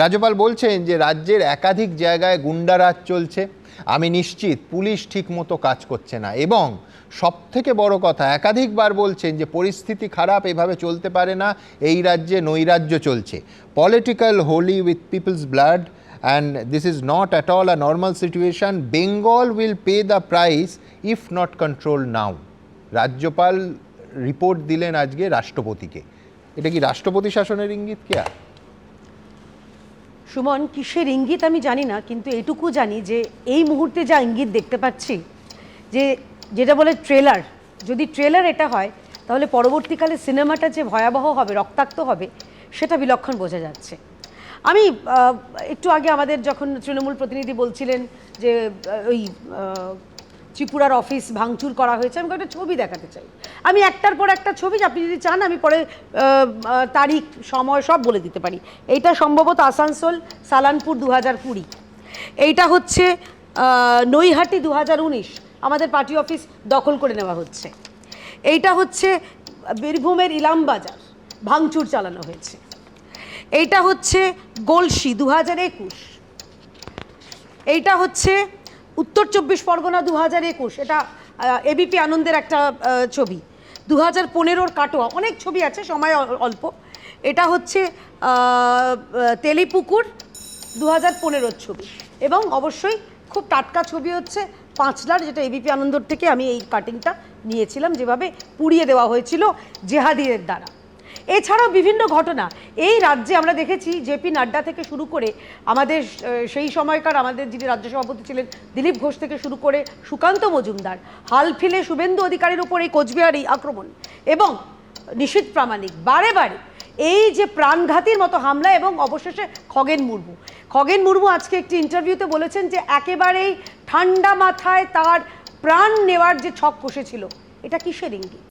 রাজ্যপাল বলছেন যে রাজ্যের একাধিক জায়গায় গুন্ডারাজ চলছে, আমি নিশ্চিত পুলিশ ঠিকমতো কাজ করছে না, এবং সবথেকে বড় কথা একাধিকবার বলছেন যে পরিস্থিতি খারাপ, এভাবে চলতে পারে না, এই রাজ্যে নৈরাজ্য চলছে, political Holi with people's blood and this is not at all a normal situation. Bengal will pay the price if not controlled now. রাজ্যপাল রিপোর্ট দিলেন আজকে রাষ্ট্রপতিকে। এটা কি রাষ্ট্রপতি শাসনের ইঙ্গিত কি? সুমন, কিসের ইঙ্গিত আমি জানি না, কিন্তু এটুকু জানি যে এই মুহূর্তে যা ইঙ্গিত দেখতে পাচ্ছি, যে যেটা বলে ট্রেলার, যদি ট্রেলার এটা হয় তাহলে পরবর্তীকালে সিনেমাটা যে ভয়াবহ হবে, রক্তাক্ত হবে, সেটা বিলক্ষণ বোঝা যাচ্ছে। আমি একটু আগে আমাদের যখন তৃণমূল প্রতিনিধি বলছিলেন যে ওই ত্রিপুরার অফিস ভাঙচুর করা হয়েছে, আমি একটা ছবি দেখাতে চাই। আমি একটার পর একটা ছবি, আপনি যদি চান আমি পরে তারিখ সময় সব বলে দিতে পারি। এইটা সম্ভবত আসানসোল সালানপুর 2020, এইটা হচ্ছে নৈহাটি 2019, আমাদের পার্টি অফিস দখল করে নেওয়া হচ্ছে। এইটা হচ্ছে বীরভূমের ইলামবাজার, ভাঙচুর চালানো হয়েছে। এইটা হচ্ছে গলসি 2021, এইটা হচ্ছে উত্তর 24 পরগনা 2021, এটা এবিপি আনন্দের একটা ছবি। 2015 কাটোয়া, অনেক ছবি আছে, সময় অল্প। এটা হচ্ছে তেলিপুকুর 2015 ছবি, এবং অবশ্যই খুব টাটকা ছবি হচ্ছে পাঁচলার, যেটা এবিপি আনন্দর থেকে আমি এই কাটিংটা নিয়েছিলাম, যেভাবে পুড়িয়ে দেওয়া হয়েছিল জেহাদিদের দ্বারা। এছাড়াও বিভিন্ন ঘটনা এই রাজ্যে আমরা দেখেছি, জেপি নাড্ডা থেকে শুরু করে আমাদের সেই সময়কার আমাদের যিনি রাজ্য সভাপতি ছিলেন দিলীপ ঘোষ থেকে শুরু করে সুকান্ত মজুমদার, হালফিলে শুভেন্দু অধিকারীর উপর এই কোচবিহারি আক্রমণ, এবং নিশীথ প্রামাণিক বারে বারে এই যে প্রাণঘাতীর মতো হামলা, এবং অবশেষে খগেন মুর্মু আজকে একটি ইন্টারভিউতে বলেছেন যে একেবারেই ঠান্ডা মাথায় তার প্রাণ নেওয়ার যে ছক কষেছিল, এটা কিসের ইঙ্গিত?